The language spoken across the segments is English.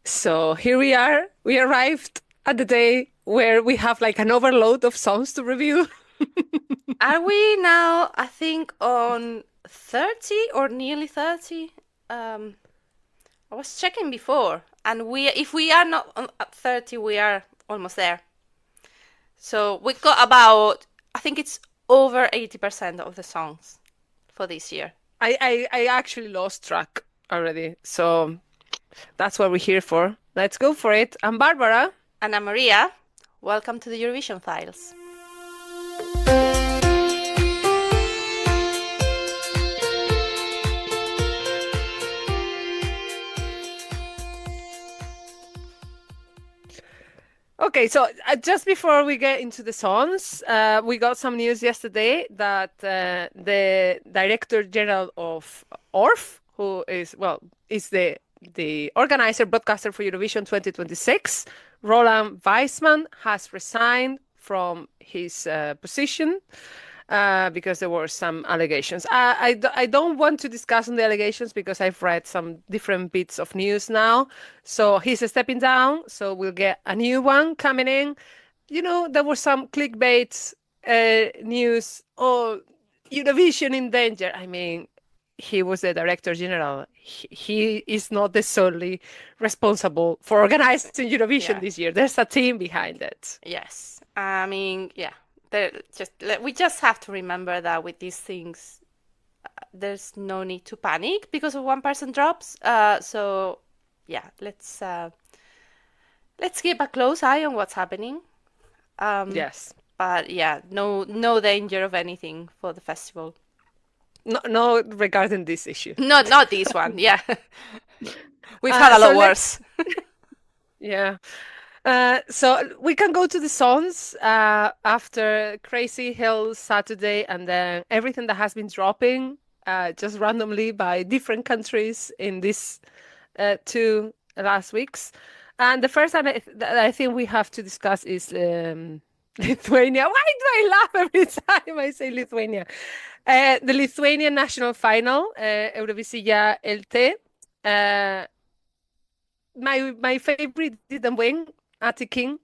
So here we are. We arrived at the day where we have like an overload of songs to review. Are we now, I think, on 30 or nearly 30? Um, I was checking before, and if we are not at 30, we are almost there. So we got about, I think it's over 80% of the songs for this year. I actually lost track already. So that's what we're here for. Let's go for it. I'm Barbara. Anna Maria, welcome to the Eurovision Files. Okay, so just before we get into the songs, we got some news yesterday that the Director General of ORF, who is the organizer broadcaster for Eurovision 2026, Roland Weissman, has resigned from his position because there were some allegations. I don't want to discuss on the allegations because I've read some different bits of news now. So he's stepping down. So we'll get a new one coming in. You know, there was some clickbait news. Oh, Eurovision in danger. I mean, he was the director general. He is not the solely responsible for organizing Eurovision Yeah, this year. There's a team behind it. yes. I mean, yeah. We just have to remember that with these things, there's no need to panic because of one person drops. So yeah, let's keep a close eye on what's happening. Um, Yes. but yeah, no danger of anything for the festival. No, no, regarding this issue. Not this one. Yeah, we've had Uh, a so lot let's, worse. yeah. So we can go to the songs after Crazy Hill Saturday and then everything that has been dropping just randomly by different countries in these two last weeks. And the first one that I think we have to discuss is Lithuania. Why do I laugh every time I say Lithuania? The Lithuanian national final, Eurovision LT. Uh, my favorite didn't win, King.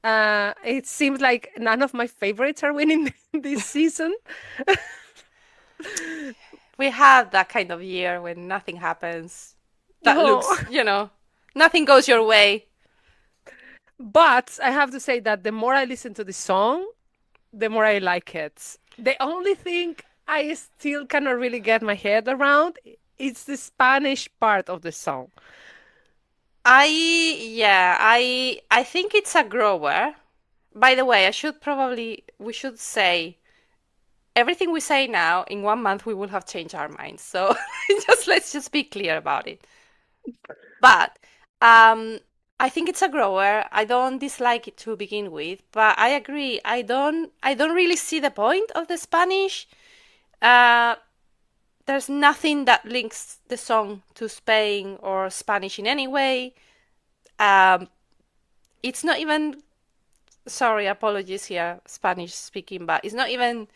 It seems like none of my favorites are winning this season. We have that kind of year when nothing happens. That No, looks, nothing goes your way. but I have to say that the more I listen to the song, the more I like it. The only thing I still cannot really get my head around is the Spanish part of the song. I think it's a grower. By the way, we should say everything we say now in 1 month we will have changed our minds. So let's just be clear about it. But um I think it's a grower. I don't dislike it to begin with, but I agree. I don't really see the point of the Spanish. Uh there's nothing that links the song to Spain or Spanish in any way. Um it's not even, sorry, apologies here, Spanish speaking, but it's not even,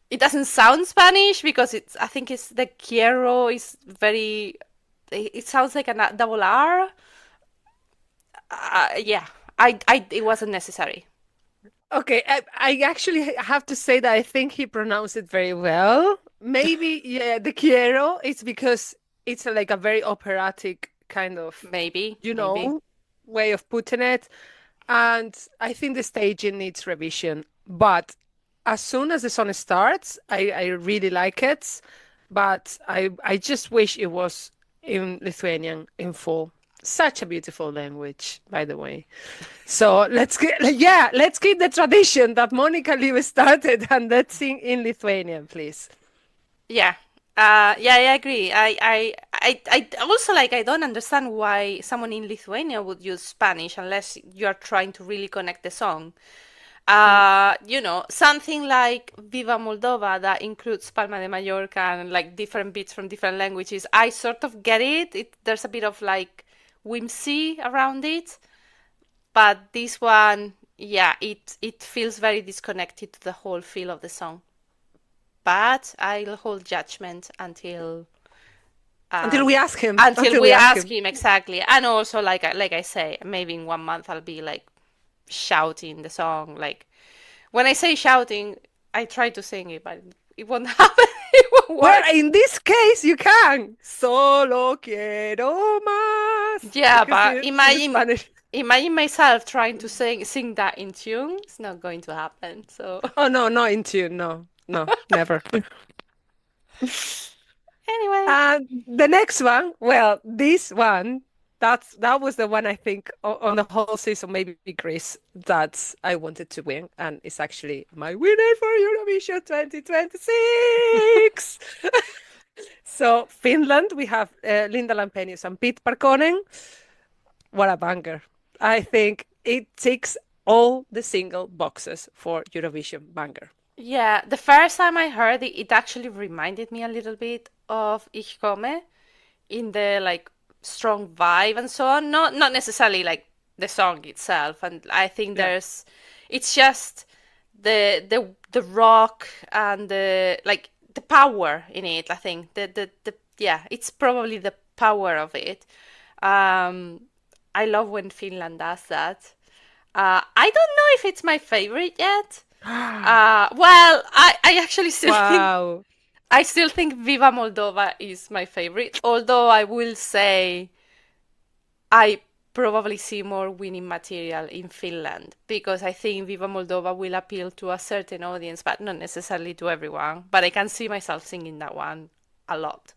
it doesn't sound Spanish because I think it's the quiero is very, it sounds like a double R. Yeah, it wasn't necessary. Okay, I actually have to say that I think he pronounced it very well. Maybe, yeah, the quiero is because it's like a very operatic kind of, you Maybe. know, way of putting it. And I think the staging needs revision. But as soon as the song starts, I really like it. But I just wish it was in Lithuanian in full. Such a beautiful language, by the way. So let's keep the tradition that Monica Liu started and let's sing in Lithuanian, please. Yeah. Yeah, I agree. I also, like, I don't understand why someone in Lithuania would use Spanish unless you're trying to really connect the song. Mm. Something like Viva Moldova that includes Palma de Mallorca and like different bits from different languages. I sort of get it. There's a bit of like whimsy around it, but this one, yeah, it feels very disconnected to the whole feel of the song. But I'll hold judgment until Until we ask him. Until we ask him exactly. And also, like I say, maybe in 1 month I'll be like shouting the song. Like when I say shouting, I try to sing it, but it won't happen. It won't work. Well, in this case, you can. Solo quiero más. Yeah, Because but in Spanish. imagine myself trying to sing that in tune. It's not going to happen. So Oh no, not in tune. No, never. anyway, And the next one, well, this one, that was the one I think on the whole season, maybe Greece, that I wanted to win, and it's actually my winner for Eurovision 2026. So Finland, we have Linda Lampenius and Pete Parkkonen. What a banger! I think it ticks all the single boxes for Eurovision banger. yeah, the first time I heard it, it actually reminded me a little bit of Ich komme in the like strong vibe and so on. Not necessarily like the song itself. And I think Yeah. it's just the rock and the like the power in it. I think the yeah, it's probably the power of it. I love when Finland does that. I don't know if it's my favorite yet. Well, I actually still think Wow. I still think Viva Moldova is my favorite, although I will say I probably see more winning material in Finland because I think Viva Moldova will appeal to a certain audience, but not necessarily to everyone. But I can see myself singing that one a lot.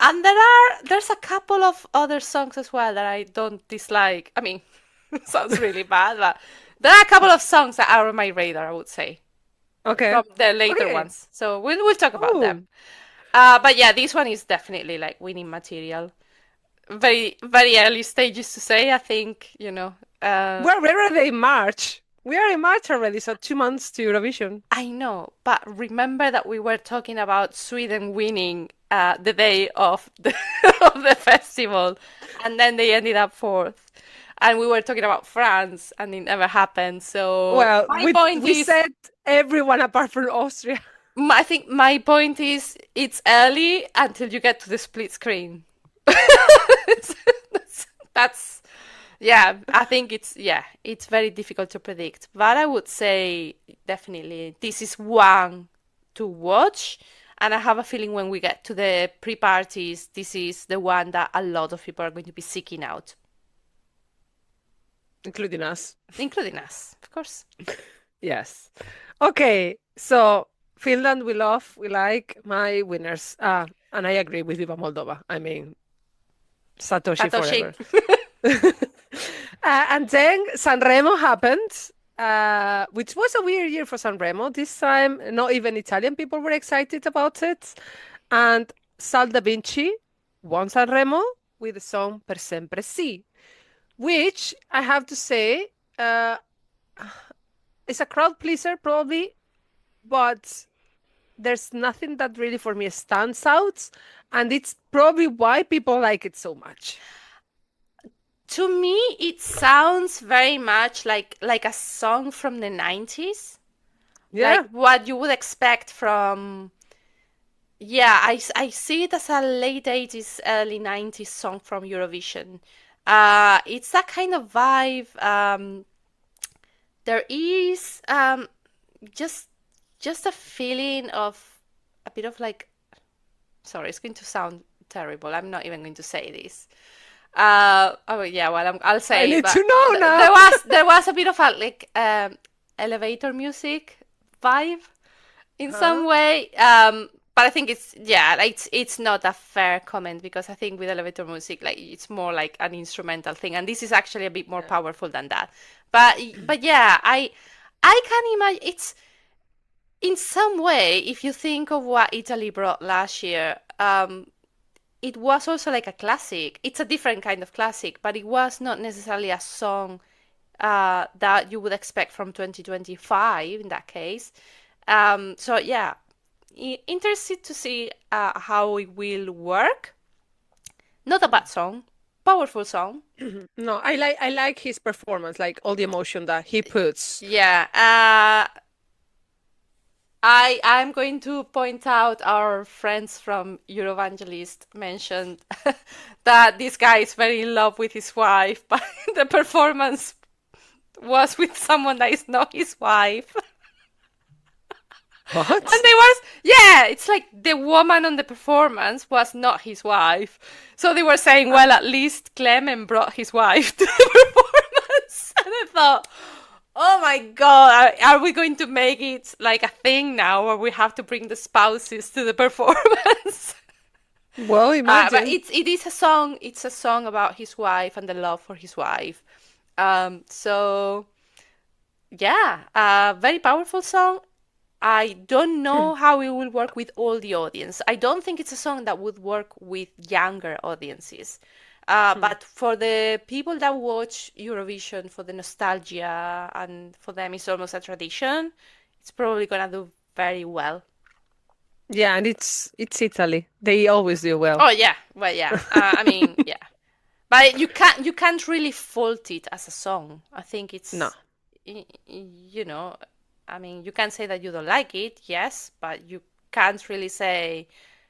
And there's a couple of other songs as well that I don't dislike. I mean, it sounds really bad, but there are a couple of songs that are on my radar, I would say, Okay. from the later Okay. ones. So we'll talk about Oh. them. But yeah, this one is definitely like winning material. Very, very early stages to say, I think, Well, we're already in March. We are in March already, so 2 months to Eurovision. I know, but remember that we were talking about Sweden winning the day of of the festival, and then they ended up fourth. And we were talking about France, and it never happened. So Well, my point we is, said everyone apart from Austria. I think my point is, it's early until you get to the split screen. That's yeah, I think it's very difficult to predict. But I would say definitely this is one to watch. And I have a feeling when we get to the pre-parties, this is the one that a lot of people are going to be seeking out, Including us. including us, of course. Yes. Okay, so Finland we love, we like my winners. And I agree with Viva Moldova. I mean, Satoshi Satoshi. forever. And then San Remo happened, which was a weird year for San Remo. This time, not even Italian people were excited about it. And Sal da Vinci won San Remo with the song Per Sempre Sì, which I have to say is a crowd pleaser, probably, but there's nothing that really for me stands out. And it's probably why people like it so much. To me, it sounds very much like a song from the 90s. Yeah. Like what you would expect from. Yeah, I see it as a late 80s, early 90s song from Eurovision. It's that kind of vibe. There is just a feeling of a bit of like. Sorry, it's going to sound terrible. I'm not even going to say this. Oh yeah, well I'll say. I need but to know now. There was a bit of a like elevator music vibe in some way. But I think it's not a fair comment because I think with elevator music, like it's more like an instrumental thing, and this is actually a bit more powerful than that. But yeah, I can imagine it's in some way if you think of what Italy brought last year. It was also like a classic. It's a different kind of classic, but it was not necessarily a song that you would expect from 2025 in that case. So yeah, interested to see how it will work. Not a bad song, powerful song. No, I like his performance, like all the emotion that he puts. Yeah. I'm going to point out our friends from Euroevangelist mentioned that this guy is very in love with his wife, but the performance was with someone that is not his wife. What? And they was, yeah, it's like the woman on the performance was not his wife. So they were saying, well, at least Clement brought his wife to the performance. And I thought, oh my God, are we going to make it like a thing now where we have to bring the spouses to the performance? Well, But imagine. it is a song. It's a song about his wife and the love for his wife. So yeah, very powerful song. I don't know how it will work with all the audience. I don't think it's a song that would work with younger audiences. But for the people that watch Eurovision for the nostalgia and for them it's almost a tradition, it's probably gonna do very well. Yeah, and it's Italy. They always do well. Oh yeah, well yeah. I mean yeah, but you can't really fault it as a song. I think No. it's you know, I mean you can say that you don't like it, yes, but you can't really say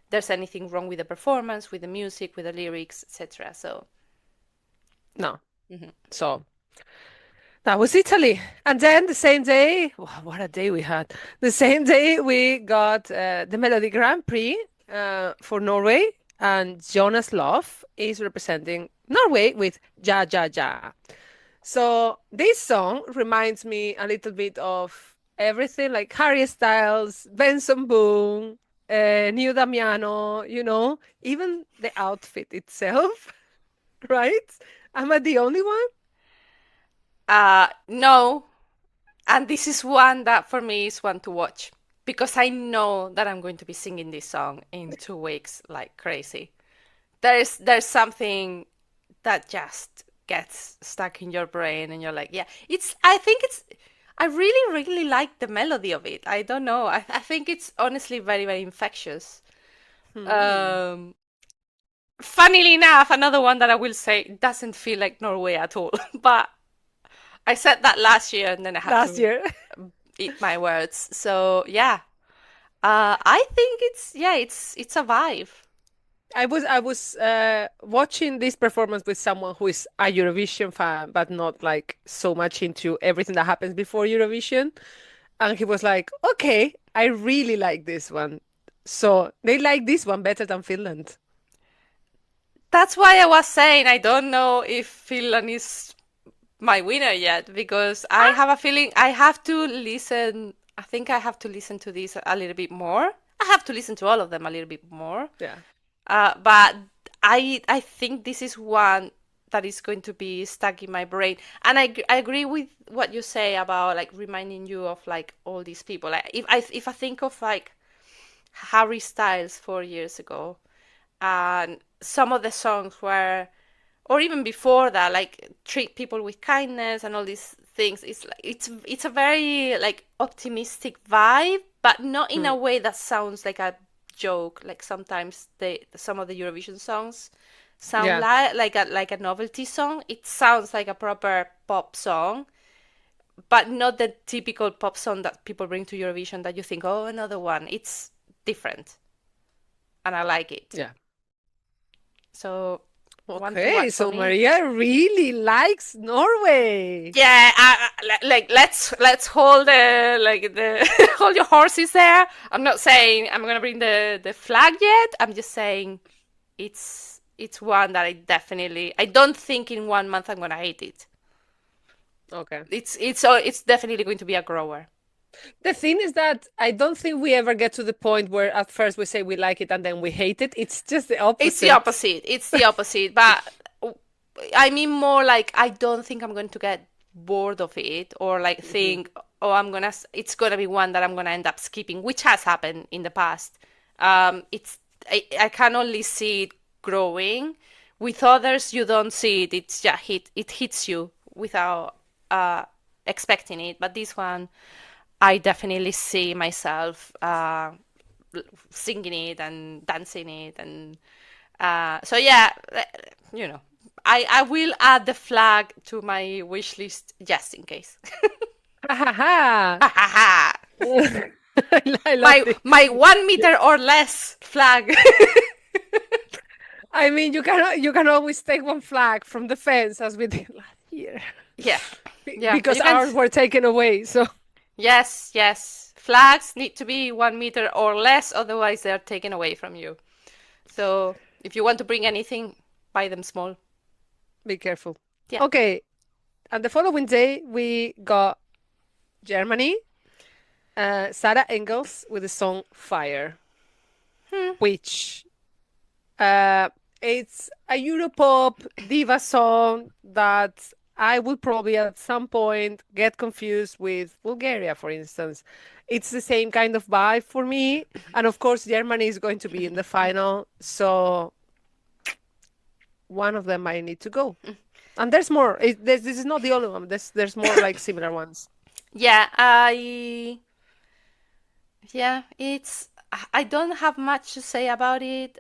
there's anything wrong with the performance, with the music, with the lyrics, etc. So No. mhm. So that was Italy. And then the same day, wow, what a day we had. The same day we got the Melody Grand Prix for Norway, and Jonas Lovv is representing Norway with Ja Ja Ja. So this song reminds me a little bit of everything like Harry Styles, Benson Boone, New Damiano, even the outfit itself, right? Am I the only one? No, and this is one that for me is one to watch because I know that I'm going to be singing this song in 2 weeks like crazy. There's something that just gets stuck in your brain and you're like, yeah, I really, really like the melody of it. I don't know. I think it's honestly very, very infectious. Hmm. Um, Funnily enough, another one that I will say doesn't feel like Norway at all. But I said that last year and then I had Last to year. eat my words. So yeah, I think it's a vibe. I was watching this performance with someone who is a Eurovision fan, but not like so much into everything that happens before Eurovision. And he was like, "Okay, I really like this one." So they like this one better than Finland. That's why I was saying I don't know if Finland is my winner yet because I have a feeling I have to listen. I think I have to listen to this a little bit more. I have to listen to all of them a little bit more. Yeah. But I think this is one that is going to be stuck in my brain. And I agree with what you say about like reminding you of like all these people. Like if I think of like Harry Styles 4 years ago, and some of the songs were, or even before that, like treat people with kindness and all these things. It's like it's a very like optimistic vibe, but not in Hmm. a way that sounds like a joke. Like sometimes some of the Eurovision songs sound Yeah. like a novelty song. It sounds like a proper pop song, but not the typical pop song that people bring to Eurovision that you think, oh, another one. It's different, and I like it. Yeah. So one to Okay, watch for so me. Maria really likes Norway. Yeah, like let's hold the hold your horses there. I'm not saying I'm gonna bring the flag yet. I'm just saying it's one that I don't think in 1 month I'm gonna hate it. Okay. It's definitely going to be a grower. The thing is that I don't think we ever get to the point where at first we say we like it and then we hate it. It's just the It's the opposite. opposite. It's the opposite. But I mean more like I don't think I'm going to get bored of it or like Mhm. think, oh, it's gonna be one that I'm gonna end up skipping, which has happened in the past. It's I can only see it growing. With others, you don't see it. It's just it hits you without expecting it. But this one, I definitely see myself singing it and dancing it and so yeah, you know, I will add the flag to my wish list just in case. Ha ha ha. Ha ha ha. I love this. My 1 meter or less flag. I mean, you can always take one flag from the fence as we did last year. Yeah. Yeah. Because You can. ours were taken away. So Yes, yes. Flags need to be 1 meter or less, otherwise they're taken away from you. So if you want to bring anything, buy them small. be careful. Yeah. Okay. And the following day, we got Germany, Sarah Engels with the song Fire, which it's a Europop diva song that I would probably at some point get confused with Bulgaria, for instance. It's the same kind of vibe for me. And of course, Germany is going to be in the final. So one of them might need to go. And there's more. This is not the only one. There's more like similar ones. Yeah, I don't have much to say about it.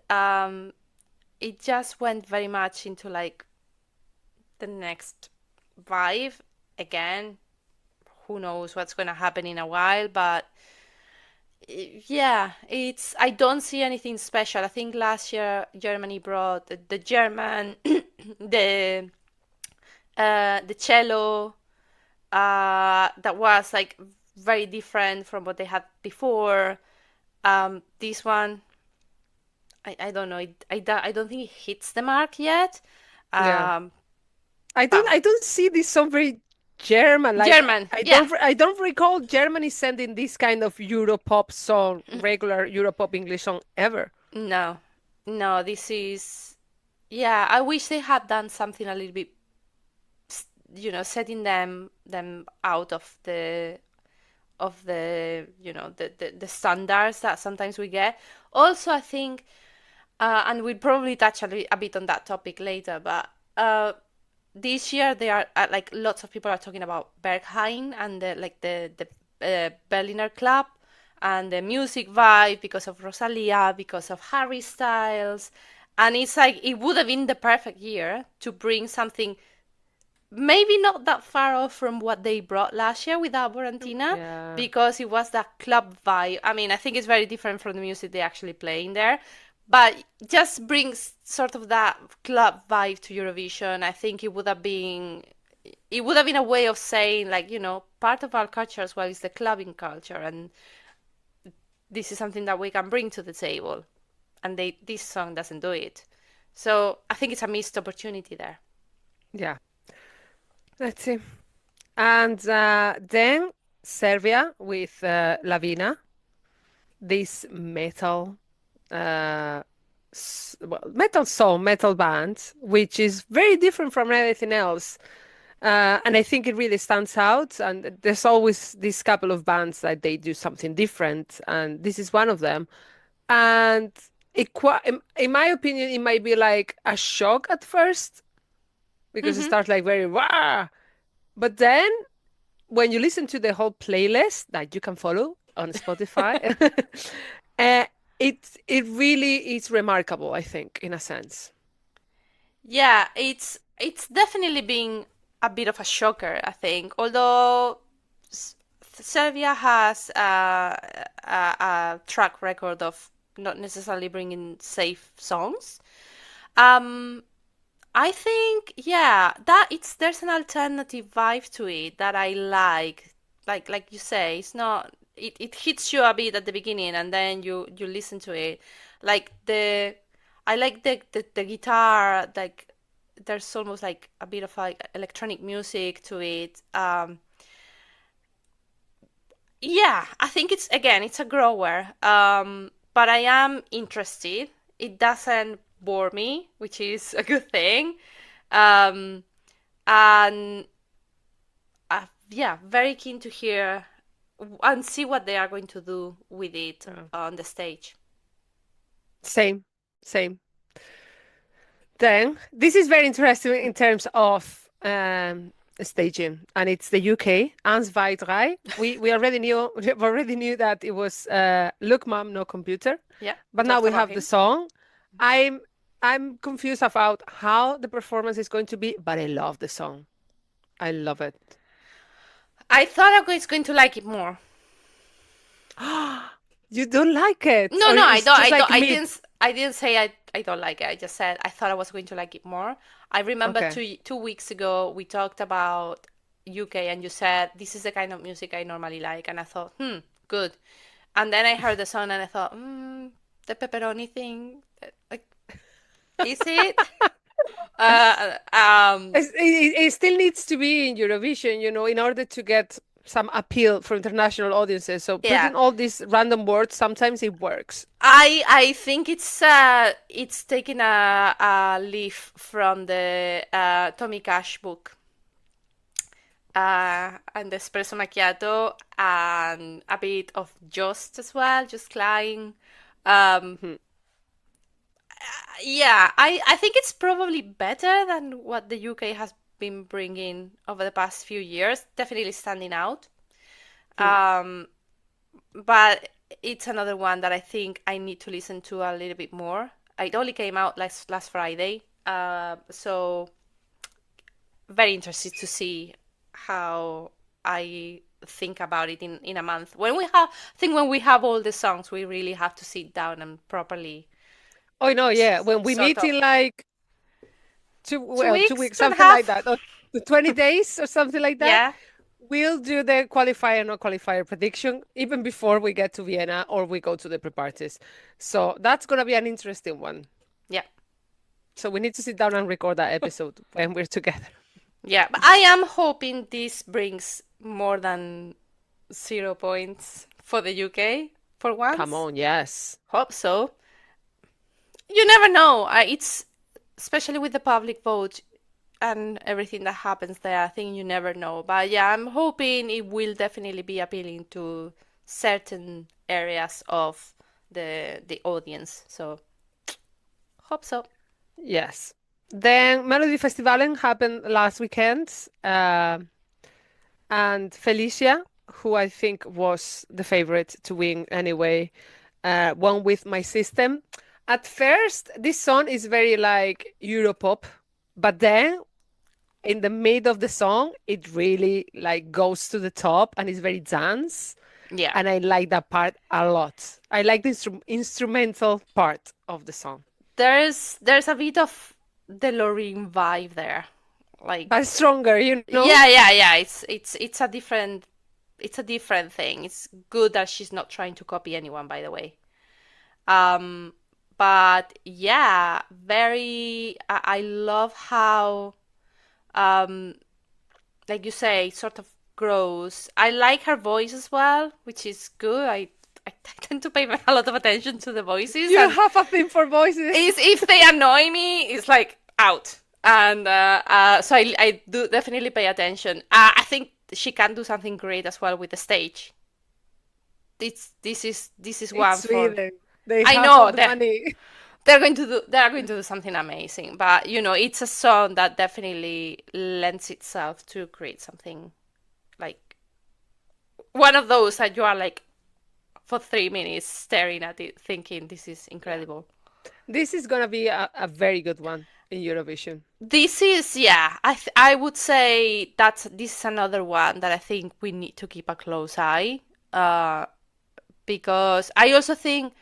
It just went very much into like the next vibe. Again, who knows what's gonna happen in a while, but yeah, I don't see anything special. I think last year Germany brought the German, the cello, that was like very different from what they had before. This one, I don't know. I don't think it hits the mark yet. Yeah. Um, I don't see this song very German. Like German, yeah. I don't recall Germany sending this kind of Europop song, regular Europop English song ever. No, no, this is, yeah, I wish they had done something a little bit, setting them out of the the standards that sometimes we get. Also, I think, and we'll probably touch a bit on that topic later, but this year they are like lots of people are talking about Berghain and the Berliner Club and the music vibe because of Rosalia, because of Harry Styles, and it's like it would have been the perfect year to bring something maybe not that far off from what they brought last year with Valentina, Yeah. because it was that club vibe. I mean, I think it's very different from the music they actually play in there, but just brings sort of that club vibe to Eurovision. I think it would have been a way of saying, like, part of our culture as well is the clubbing culture, and this is something that we can bring to the table, and this song doesn't do it. So I think it's a missed opportunity there. Yeah. Let's see. And then Serbia with Lavina, this metal, metal song, metal band, which is very different from everything else. And I think it really stands out. And there's always this couple of bands that they do something different, and this is one of them. And in my opinion, it might be like a shock at first because it starts like very wow. But then when you listen to the whole playlist that you can follow on Spotify, it really is remarkable, I think, in a sense. Yeah, it's definitely been a bit of a shocker, I think. Although Serbia has a track record of not necessarily bringing safe songs. I think, yeah, there's an alternative vibe to it that I like. Like you say, it's not it hits you a bit at the beginning and then you listen to it. Like I like the guitar, like there's almost like a bit of like electronic music to it. Yeah, I think it's a grower. But I am interested. It doesn't bore me, which is a good thing. And yeah, very keen to hear and see what they are going to do with it on the stage. Same. Then this is very interesting in terms of staging, and it's the UK, Eins, zwei, drei. We already knew that it was Look Mom, No Computer. Yeah, But now talked we about have him. the song. I'm confused about how the performance is going to be, but I love the song. I love it. I thought I was going to like it more. You don't like it, No, or no, I it's don't. just like me? I didn't say I don't like it. I just said I thought I was going to like it more. I remember Okay. two weeks ago we talked about UK, and you said this is the kind of music I normally like, and I thought, good. And then I heard the song, and I thought, the pepperoni thing, like, is it? Uh, um, It still needs to be in Eurovision, in order to get some appeal for international audiences. So yeah. putting all these random words, sometimes it works. I think it's taking a leaf from the Tommy Cash book. And the espresso macchiato and a bit of Just as well, just lying. Um, Mhm. yeah, I think it's probably better than what the UK has been bringing over the past few years. Definitely standing out. Hmm. Um, but it's another one that I think I need to listen to a little bit more. It only came out last Friday, so very interested to see how I think about it in a month. When we have all the songs, we really have to sit down and properly Oh no, yeah. When we sort meet of in like two 2 weeks, weeks, two and a something like half. that, or the 20 days or something like that, Yeah, we'll do the qualifier, no qualifier prediction even before we get to Vienna or we go to the pre-parties. So that's gonna be an interesting one. yeah, So we need to sit down and record that episode when we're together. yeah. But I am hoping this brings more than 0 points for the UK for Come once. on, yes. Hope so. You never know. It's especially with the public vote and everything that happens there. I think you never know. But yeah, I'm hoping it will definitely be appealing to certain areas of the audience. So hope so. Yes. Then Melody Festivalen happened last weekend, and Felicia, who I think was the favorite to win anyway, won with My System. At first, this song is very like Europop, but then in the mid of the song, it really like goes to the top and is very dance. Yeah. And I like that part a lot. I like the instrumental part of the song, There's a bit of the Loreen vibe there. but Like stronger, yeah, yeah, yeah. It's a different thing. It's good that she's not trying to copy anyone, by the way. Um, but yeah, I love how, um, like you say, sort of grows. I like her voice as well, which is good. I tend to pay a lot of attention to the voices, You and have a thing for voices. is if they annoy me, it's like out. And so I do definitely pay attention. I think she can do something great as well with the stage. This is one It's for. Sweden. They I have all know the that money. they're going to do something amazing, but it's a song that definitely lends itself to create something like one of those that you are like for 3 minutes staring at it thinking this is Yeah. incredible. This is gonna be a very good one in Eurovision. This is, yeah, I would say that this is another one that I think we need to keep a close eye, uh because I also think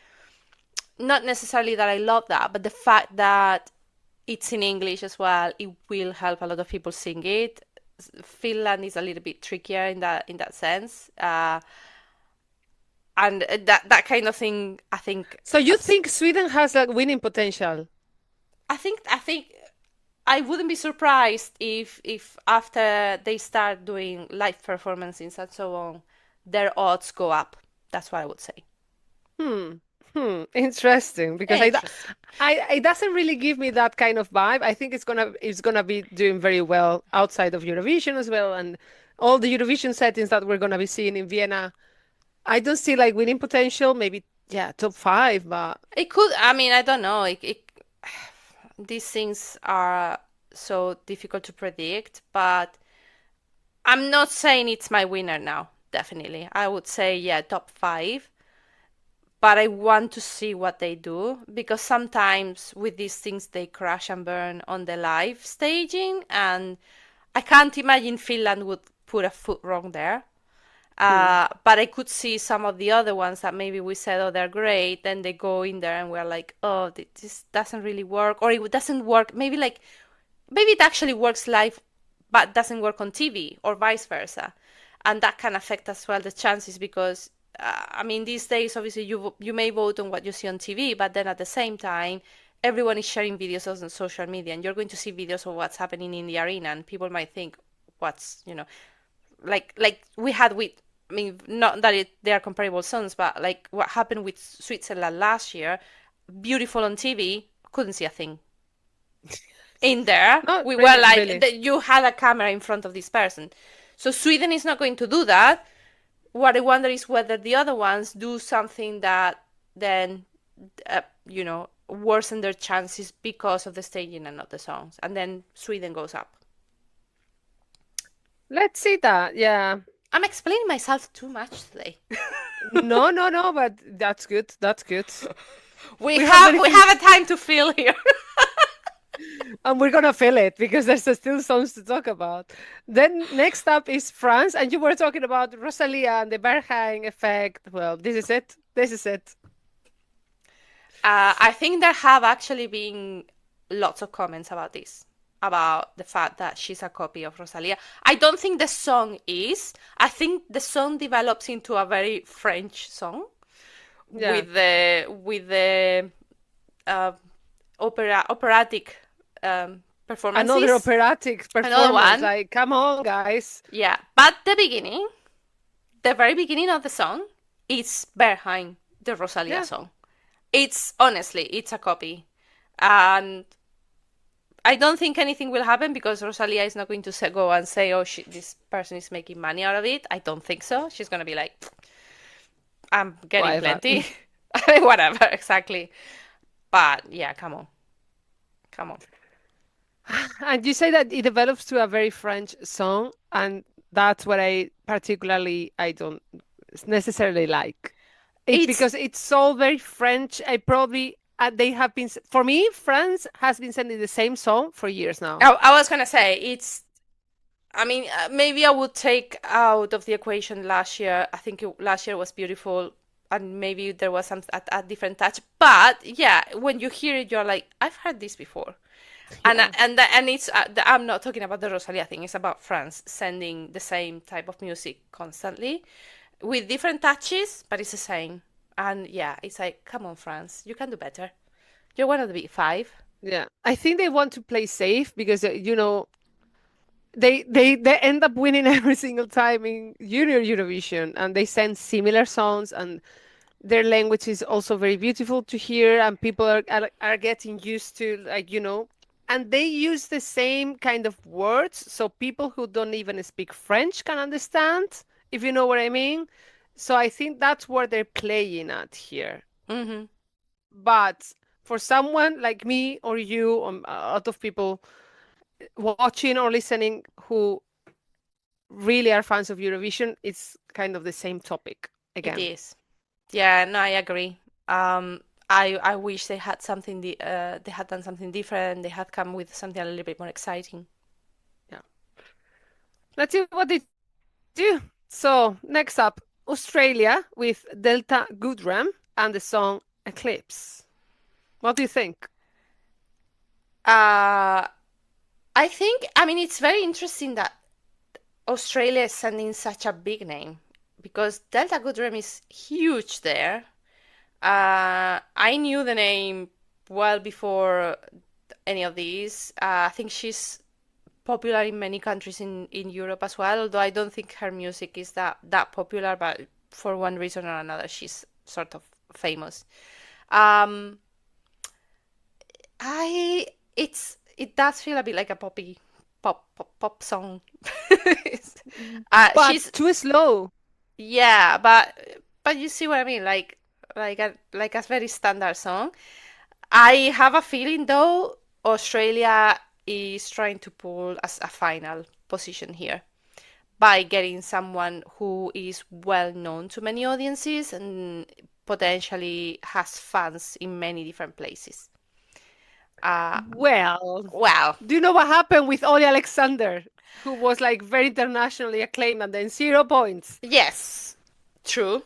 not necessarily that I love that, but the fact that it's in English as well, it will help a lot of people sing it. Finland is a little bit trickier in that sense, and that kind of thing. So you think Sweden has like winning potential? I think I wouldn't be surprised if after they start doing live performances and so on, their odds go up. That's what I would say. Hmm. Interesting. Because Interesting. it doesn't really give me that kind of vibe. I think it's gonna be doing very well outside of Eurovision as well, and all the Eurovision settings that we're gonna be seeing in Vienna. I don't see like winning potential. Maybe yeah, top five, but It could. I mean, I don't know. These things are so difficult to predict, but I'm not saying it's my winner now. Definitely, I would say yeah, top five. But I want to see what they do because sometimes with these things they crash and burn on the live staging, and I can't imagine Finland would put a foot wrong there. But I could see some of the other ones that maybe we said, oh, they're great. Then they go in there and we're like, oh, this doesn't really work. Or it doesn't work. Maybe it actually works live, but doesn't work on TV or vice versa. And that can affect as well the chances because, I mean, these days, obviously, you may vote on what you see on TV, but then at the same time, everyone is sharing videos on social media and you're going to see videos of what's happening in the arena and people might think, like we had with, I mean, not that they are comparable songs, but like what happened with Switzerland last year, beautiful on TV, couldn't see a thing. In there, Not we really, were like, really. you had a camera in front of this person. So Sweden is not going to do that. What I wonder is whether the other ones do something that then, worsen their chances because of the staging and not the songs. And then Sweden goes up. Let's see that. Yeah. I'm explaining myself too much today. No, but that's good. That's good. We have have a time to fill here. And we're gonna fill it because there's still songs to talk about. Then next up is France, and you were talking about Rosalia and the Berghain effect. Well, this is it. This is it. I think there have actually been lots of comments about this, about the fact that she's a copy of Rosalia. I don't think the song is. I think the song develops into a very French song Yeah. with the operatic performances. Another operatic Another performance. one. Like, come on, guys. Yeah, but the very beginning of the song, is behind the Rosalia Yeah. song. It's honestly, it's a copy, and I don't think anything will happen because Rosalia is not going to go and say, "Oh, this person is making money out of it." I don't think so. She's gonna be like, "I'm getting Whatever. plenty, whatever." Exactly. But yeah, come on. And you say that it develops to a very French song, and that's what I don't necessarily like. It's It's because it's all very French. They have been, for me, France has been sending the same song for years now. I was gonna say it's. I mean, maybe I would take out of the equation last year. I think last year was beautiful, and maybe there was some a different touch. But yeah, when you hear it, you're like, I've heard this before. Yeah. And it's I'm not talking about the Rosalia thing. It's about France sending the same type of music constantly with different touches, but it's the same. And yeah, it's like, come on, France, you can do better. You're one of the big five. Yeah. I think they want to play safe because, they end up winning every single time in Junior Eurovision, and they send similar songs, and their language is also very beautiful to hear, and people are getting used to, like, and they use the same kind of words, so people who don't even speak French can understand, if you know what I mean. So I think that's where they're playing at here. Mm-hmm. But for someone like me or you, or a lot of people watching or listening who really are fans of Eurovision, it's kind of the same topic It again. is. Yeah, no, I agree. I wish they had they had done something different. They had come with something a little bit more exciting. Yeah. Let's see what they do. So next up, Australia with Delta Goodrem and the song Eclipse. What do you think? Uh, I think, I mean, it's very interesting that Australia is sending such a big name because Delta Goodrem is huge there. I knew the name well before any of these. I think she's popular in many countries in Europe as well, although I don't think her music is that popular, but for one reason or another, she's sort of famous. Um, it does feel a bit like a pop song. But She's too slow. yeah, but you see what I mean, like a very standard song. I have a feeling though Australia is trying to pull as a final position here by getting someone who is well known to many audiences and potentially has fans in many different places. Uh, Well, well, do you know what happened with Oli Alexander? who was like very internationally acclaimed, and then 0 points. Yes, true.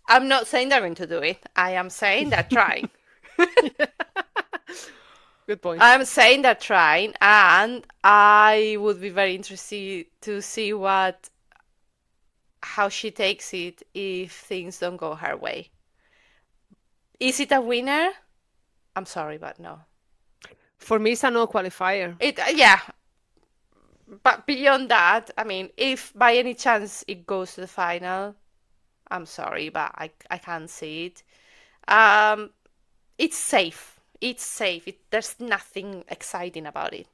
I'm not saying they're going to do it. I am saying they're trying. Good point. I'm saying they're trying, and I would be very interested to see how she takes it if things don't go her way. Is it a winner? I'm sorry, but no. For me, it's a no qualifier. Yeah, but beyond that, I mean, if by any chance it goes to the final, I'm sorry, but I can't see it. It's safe. It's safe. There's nothing exciting about it.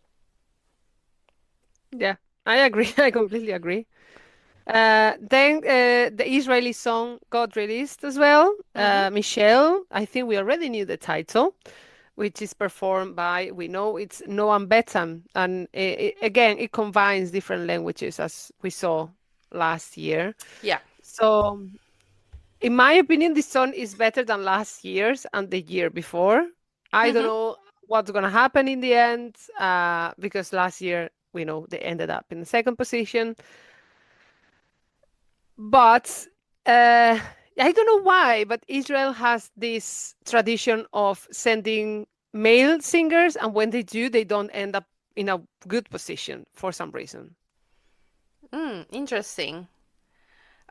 Yeah, I agree. I completely agree. Then the Israeli song got released as well. Michelle, I think we already knew the title, which is performed by, we know it's Noam Betam. And again, it combines different languages as we saw last year. Yeah. So, in my opinion, this song is better than last year's and the year before. I don't know what's going to happen in the end because last year, we know they ended up in the second position. But I don't know why, but Israel has this tradition of sending male singers, and when they do, they don't end up in a good position for some reason. Interesting.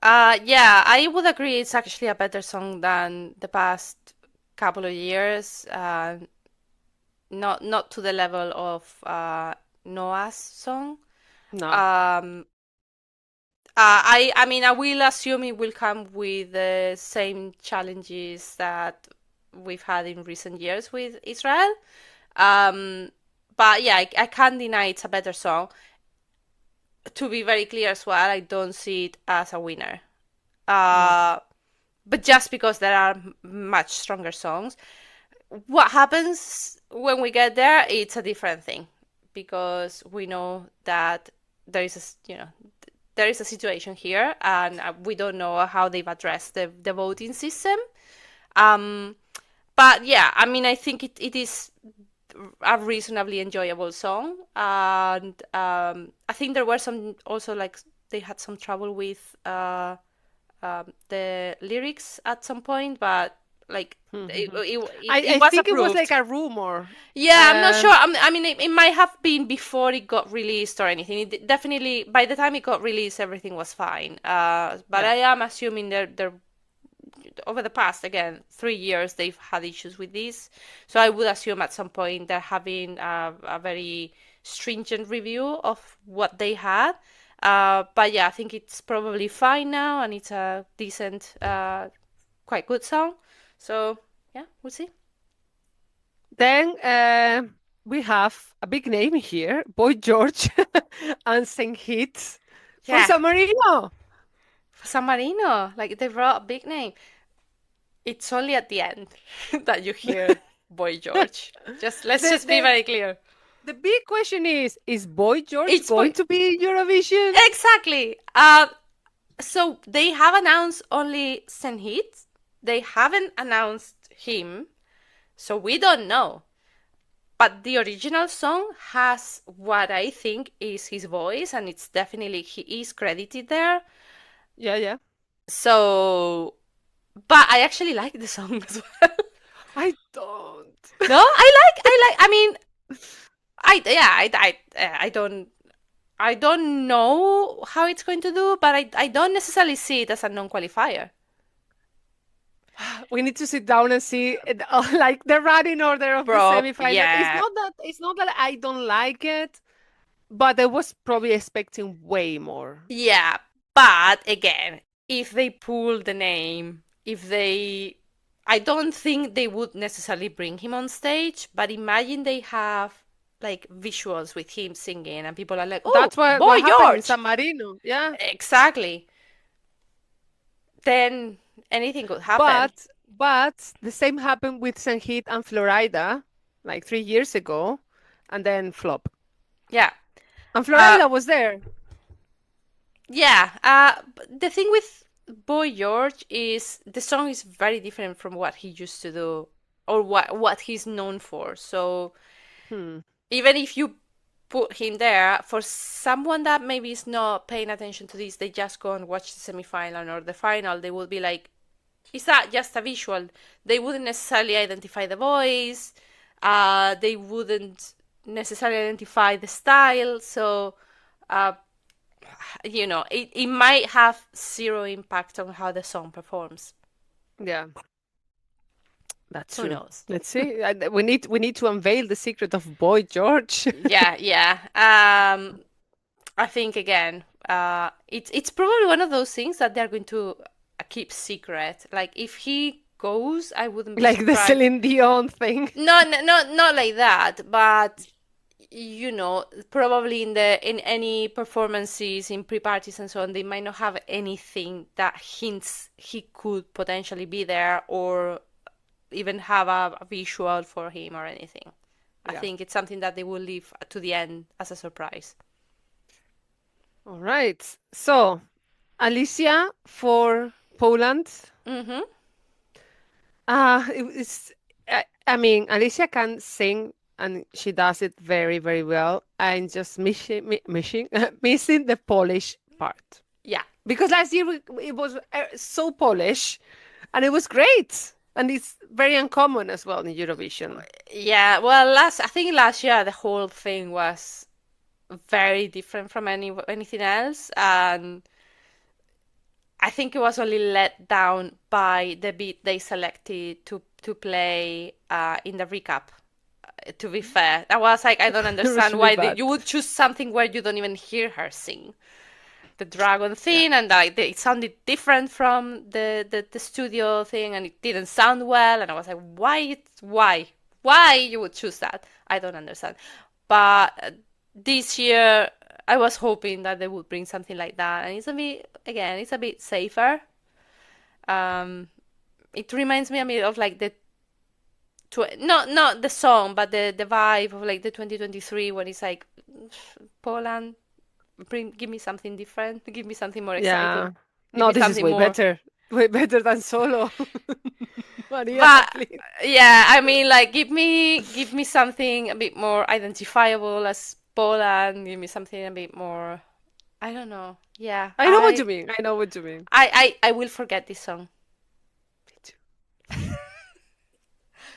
Yeah, I would agree it's actually a better song than the past couple of years. Not to the level of Noah's song. No. I mean, I will assume it will come with the same challenges that we've had in recent years with Israel. But yeah, I can't deny it's a better song. To be very clear as well, I don't see it as a winner. But just because there are much stronger songs, what happens when we get there, it's a different thing. Because we know that there is a situation here, and we don't know how they've addressed the voting system. But yeah, I mean, I think it is a reasonably enjoyable song, and I think there were some also like they had some trouble with the lyrics at some point, but like it I was think it was approved. like a rumor. Yeah, I'm not sure. I mean, it might have been before it got released or anything. It definitely, by the time it got released, everything was fine. But I am assuming they're over the past, again, 3 years, they've had issues with this. So I would assume at some point they're having a very stringent review of what they had. But yeah, I think it's probably fine now, and it's a decent, quite good song. So yeah, we'll see. Then we have a big name here, Boy George and Senhit from Yeah. San Marino. San Marino, like they brought a big name. It's only at the end that you hear Boy George. Let's just be very clear. The big question is Boy George It's going to be in Eurovision? Exactly. So they have announced only Senhit. They haven't announced him, so we don't know. But the original song has what I think is his voice, and it's definitely he is credited there. Yeah. So, but I actually like the song as well. I don't. No, I mean, I don't know how it's going to do, but I don't necessarily see it as a non-qualifier. We need to sit down and see it, like the running order of the semifinal. Yeah. It's not that I don't like it, but I was probably expecting way more. Yeah, but again, if they pull the name, I don't think they would necessarily bring him on stage, but imagine they have like visuals with him singing and people are like, oh, That's Boy what happened in George. San Marino. Yeah. Exactly. Then anything could happen. But the same happened with Senhit and Florida like 3 years ago, and then flop. Yeah. And Florida was there. Yeah. The thing with Boy George is the song is very different from what he used to do or what he's known for. So even if you put him there. For someone that maybe is not paying attention to this, they just go and watch the semi-final or the final, they will be like, is that just a visual? They wouldn't necessarily identify the voice. They wouldn't necessarily identify the style. So, uh, it might have zero impact on how the song performs. Yeah, that's Who true. knows? Let's see. We need to unveil the secret of Boy George. Yeah. I think again, it's probably one of those things that they're going to keep secret. Like if he goes, I wouldn't be Like the surprised. Celine Dion thing. No, not like that, but probably in any performances in pre-parties and so on, they might not have anything that hints he could potentially be there or even have a visual for him or anything. I Yeah. think it's something that they will leave to the end as a surprise. All right. So, Alicia for Poland. Mm-hmm. I mean, Alicia can sing and she does it very, very well. I'm just missing the Polish part. Yeah. Because last year it was so Polish and it was great. And it's very uncommon as well in Eurovision. Yeah, well, I think last year the whole thing was very different from anything else, and I think it was only let down by the beat they selected to play in the recap. To be fair, I was like, I don't It was understand really why bad. you would choose something where you don't even hear her sing the dragon Yeah. thing, and like it sounded different from the studio thing, and it didn't sound well, and I was like, why you would choose that? I don't understand. But this year I was hoping that they would bring something like that, and it's a bit safer. um it reminds me a bit of like not the song, but the vibe of like the 2023 when it's like, Poland, give me something different, give me something more Yeah. exciting, give No, me this is something way more. better. Way better than Solo. Mariana, But please. yeah, I mean, like, give me something a bit more identifiable as Poland. Give me something a bit more. I don't know. Yeah, I know what you mean. I know what you mean. I will forget this song. Me too.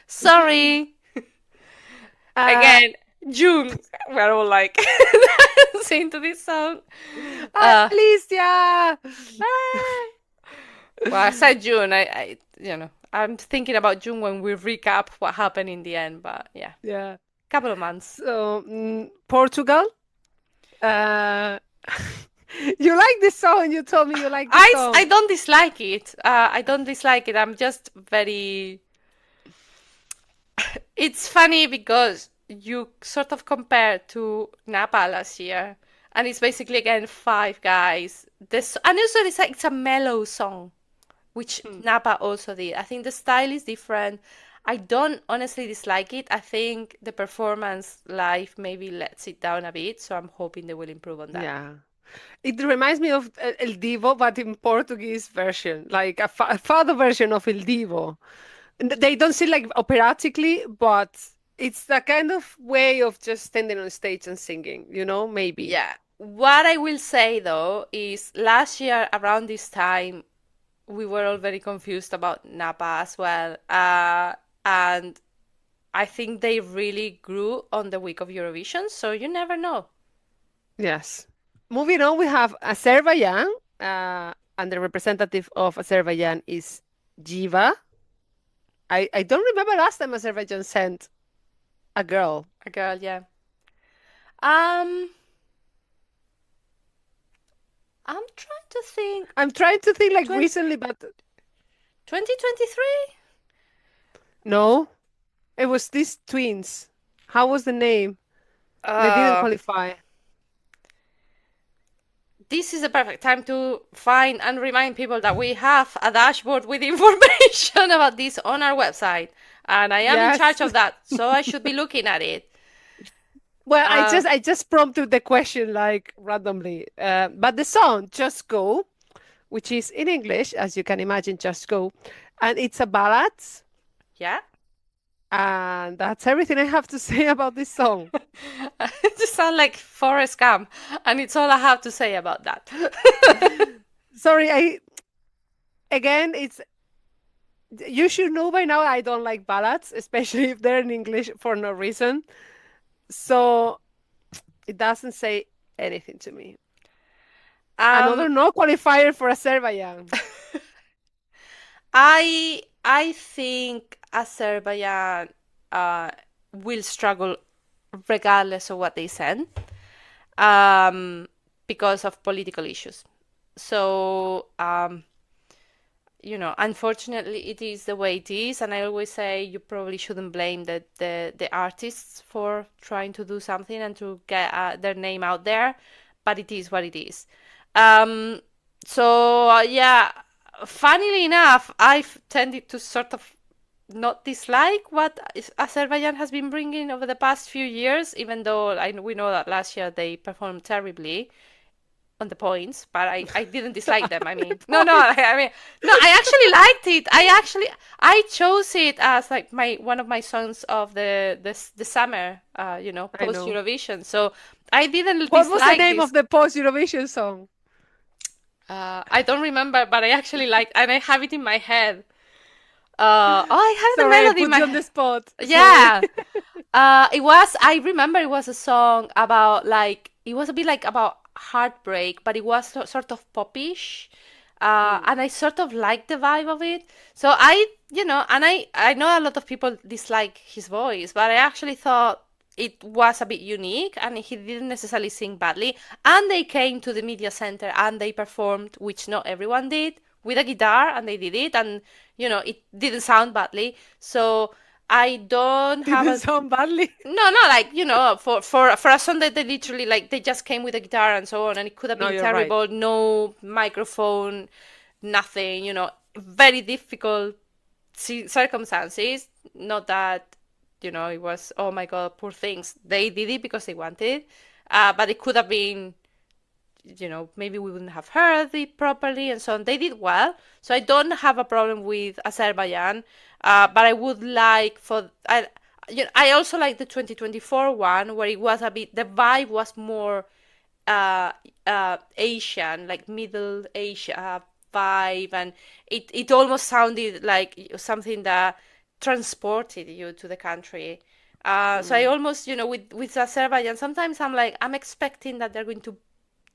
Sorry. Uh, Again, June. We're all like sing to this song. Uh, Alicia! well, I said June. I'm thinking about June when we recap what happened in the end. But yeah, Yeah. couple of months. So, Portugal. Uh, you like this song. You told me you like this I song. don't dislike it. I don't dislike it. I'm just very. It's funny because you sort of compare to Napa last year, and it's basically again five guys. And also it's a mellow song, which Napa also did. I think the style is different. I don't honestly dislike it. I think the performance live maybe lets it down a bit, so I'm hoping they will improve on that. Yeah. It reminds me of El Divo, but in Portuguese version, like a fado version of El Divo. They don't sing like operatically, but it's the kind of way of just standing on stage and singing, maybe. Yeah. What I will say though is last year around this time we were all very confused about Napa as well. And I think they really grew on the week of Eurovision, so you never know. Yes. Moving on, we have Azerbaijan, and the representative of Azerbaijan is Jiva. I don't remember last time Azerbaijan sent a girl. A girl, yeah. Um, I'm trying to think. I'm trying to think like 20, recently, but 2023? no, it was these twins. How was the name? They didn't Uh, qualify. this is the perfect time to find and remind people that we have a dashboard with information about this on our website. And I am in charge Yes. of that, so I should be looking at it. Well, I Uh, just I just prompted the question like randomly. But the song "Just Go," which is in English, as you can imagine, "Just Go," and it's a ballad. yeah. And that's everything I have to say about this song. It just sounds like Forrest Gump, and it's all I have to say about that. Sorry, again, you should know by now I don't like ballads, especially if they're in English for no reason. So it doesn't say anything to me. Um, Another no qualifier for Azerbaijan. I think Azerbaijan will struggle regardless of what they send, because of political issues. So, unfortunately, it is the way it is, and I always say you probably shouldn't blame the artists for trying to do something and to get their name out there, but it is what it is. Um, yeah, funnily enough, I've tended to sort of not dislike what Azerbaijan has been bringing over the past few years, even though we know that last year they performed terribly on the points, but I didn't dislike them. I mean, no, no, I mean, no, I actually liked it. I chose it as like one of my songs of the summer, I post know. Eurovision. So I didn't What was the dislike name this. of the post Eurovision song? I don't remember, but I actually liked, and I have it in my head. I have the Sorry, I melody in put my you on the head. spot. Sorry. Yeah. I remember it was a song about like, it was a bit like about heartbreak, but it was sort of popish. Mm. And I sort of liked the vibe of it. So I know a lot of people dislike his voice, but I actually thought it was a bit unique and he didn't necessarily sing badly. And they came to the media center and they performed, which not everyone did, with a guitar, and they did it, and it didn't sound badly. So I don't have Didn't a sound badly. no, no, like for a song that they literally like they just came with a guitar and so on, and it could have No, been you're right. terrible, no microphone, nothing, very difficult circumstances. Not that it was, oh my God, poor things. They did it because they wanted, but it could have been, maybe we wouldn't have heard it properly and so on. They did well, so I don't have a problem with Azerbaijan, but I would like for I also like the 2024 one where it was a bit, the vibe was more Asian, like Middle Asia vibe, and it almost sounded like something that transported you to the country. So I Mm. almost, with Azerbaijan, sometimes I'm expecting that they're going to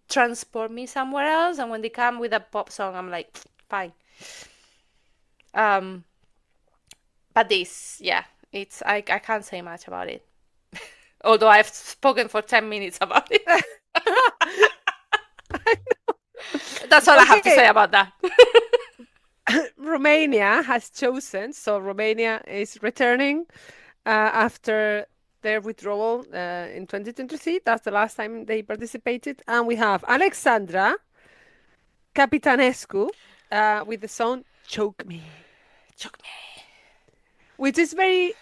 transport me somewhere else, and when they come with a pop song, I'm like, fine. Um, but this, yeah, I can't say much about it. Although I've spoken for 10 minutes about it. That's all I have to say Okay, about that. Romania has chosen, so Romania is returning after their withdrawal in 2023. That's the last time they participated. And we have Alexandra Căpitănescu with the song Choke Me, Choke me. which is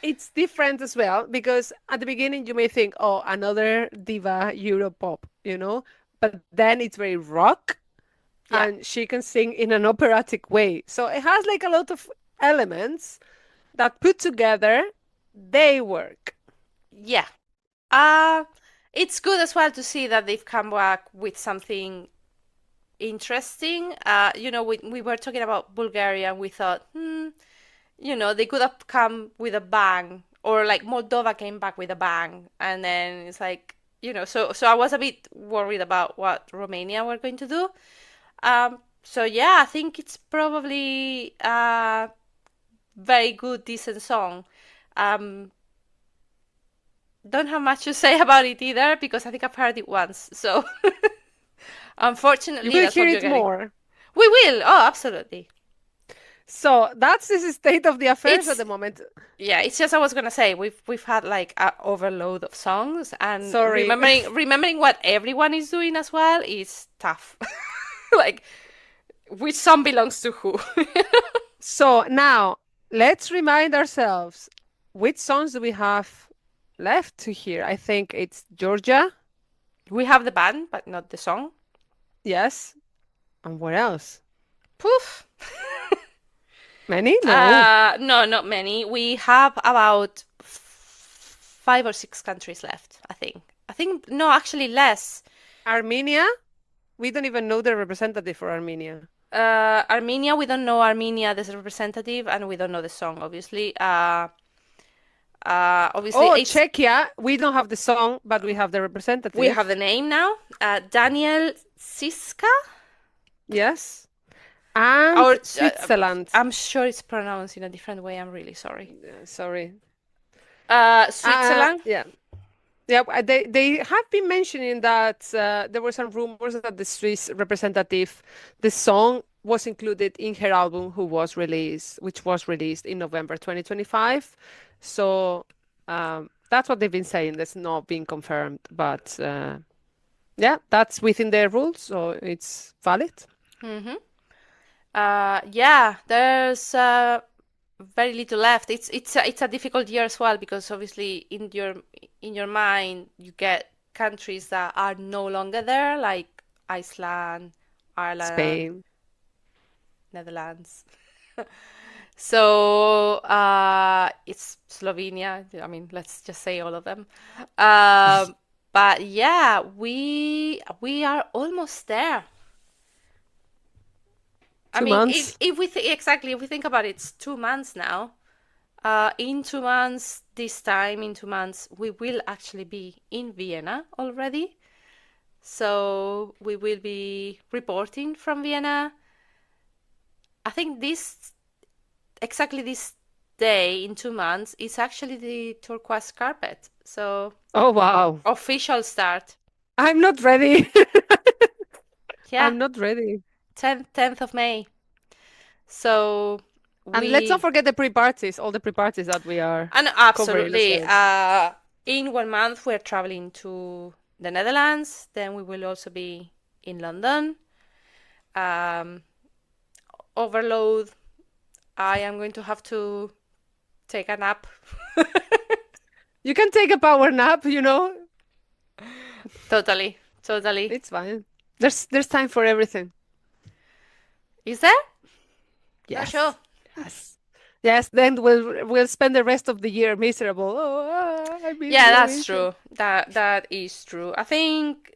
it's different as well, because at the beginning you may think, oh, another diva Europop. But then it's very rock Yeah, and she can sing in an operatic way. So it has like a lot of elements that put together, they work. yeah. Uh, it's good as well to see that they've come back with something interesting. We were talking about Bulgaria and we thought, they could have come with a bang, or like Moldova came back with a bang, and then it's like, so I was a bit worried about what Romania were going to do. So yeah, I think it's probably a very good, decent song. Um, don't have much to say about it either because I think I've heard it once. So You unfortunately, will that's hear what you're it getting. more. We will. Oh, absolutely. So that's the state of the affairs at It's the moment. Yeah, it's just I was gonna say we've had like a overload of songs, and Sorry. remembering what everyone is doing as well is tough. Like which song belongs to who? So now let's remind ourselves, which songs do we have left to hear? I think it's Georgia. We have the band, but not the song. Yes. And what else? Poof. Many? No. No, not many. We have about 5 or 6 countries left, I think. No, actually less. Armenia? We don't even know the representative for Armenia. Armenia, we don't know Armenia as a representative, and we don't know the song, obviously. Obviously, Czechia, we don't have the song, but we have the representative. We have the name now. Lion Ceccah? Yes. And Switzerland. I'm sure it's pronounced in a different way. I'm really sorry. Sorry. Switzerland? Yeah. Yeah, they have been mentioning that there were some rumors that the Swiss representative, the song was included in her album, which was released in November 2025. So that's what they've been saying. That's not been confirmed, but yeah, that's within their rules, so it's valid. Mm-hmm. Yeah, there's very little left. It's a difficult year as well, because obviously in your mind you get countries that are no longer there, like Iceland, Ireland, Spain, Netherlands. So it's Slovenia. I mean, let's just say all of them. But yeah, we are almost there. I mean, months. if we think about it, it's 2 months now. In 2 months, we will actually be in Vienna already. So we will be reporting from Vienna. I think exactly this day in 2 months is actually the turquoise carpet. So, oh wow, official start. I'm not ready. Yeah, I'm not ready. 10th of May. So and let's not forget the pre-parties, all the pre-parties that we are and absolutely. In 1 month we're traveling to the Netherlands. Then we will also be in London. Overload. I am going to have to take a nap. You can take a power nap, Totally. It's fine. There's time for everything. Is there? Yes. Sure. Yes. Then we'll spend the rest of the year miserable. I miss Yeah, Eurovision. that's true. That is true. I think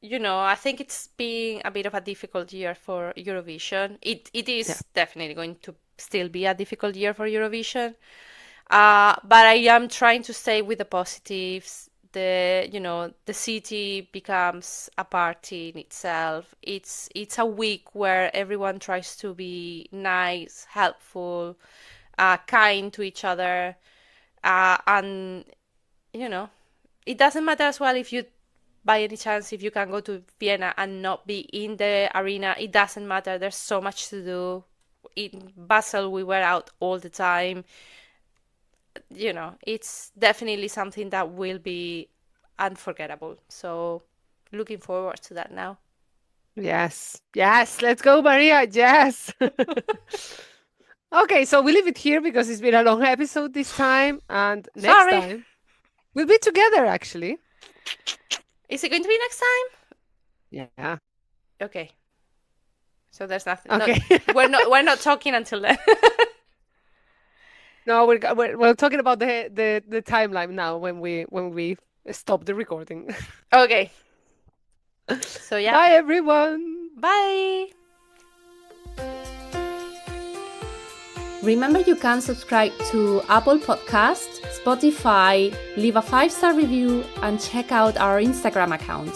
it's been a bit of a difficult year for Eurovision. It is definitely going to still be a difficult year for Eurovision. But I am trying to stay with the positives. The city becomes a party in itself. It's a week where everyone tries to be nice, helpful, kind to each other, and it doesn't matter as well if you, by any chance, if you can go to Vienna and not be in the arena. It doesn't matter. There's so much to do. In Basel, we were out all the time. It's definitely something that will be unforgettable. So looking forward to that now. Yes. Let's go, Maria. Yes. Okay, so we leave it here because it's been a long episode this time, and next time we'll be together. Actually, is it going to be next time? Yeah. Okay. So there's nothing. Okay. No, we're not talking until then. No, we're talking about the timeline now when we stop the recording. Okay. So yeah. Bye everyone. Bye. Remember, you can subscribe to Apple Podcast, Spotify, leave a 5-star review, and check out our Instagram account.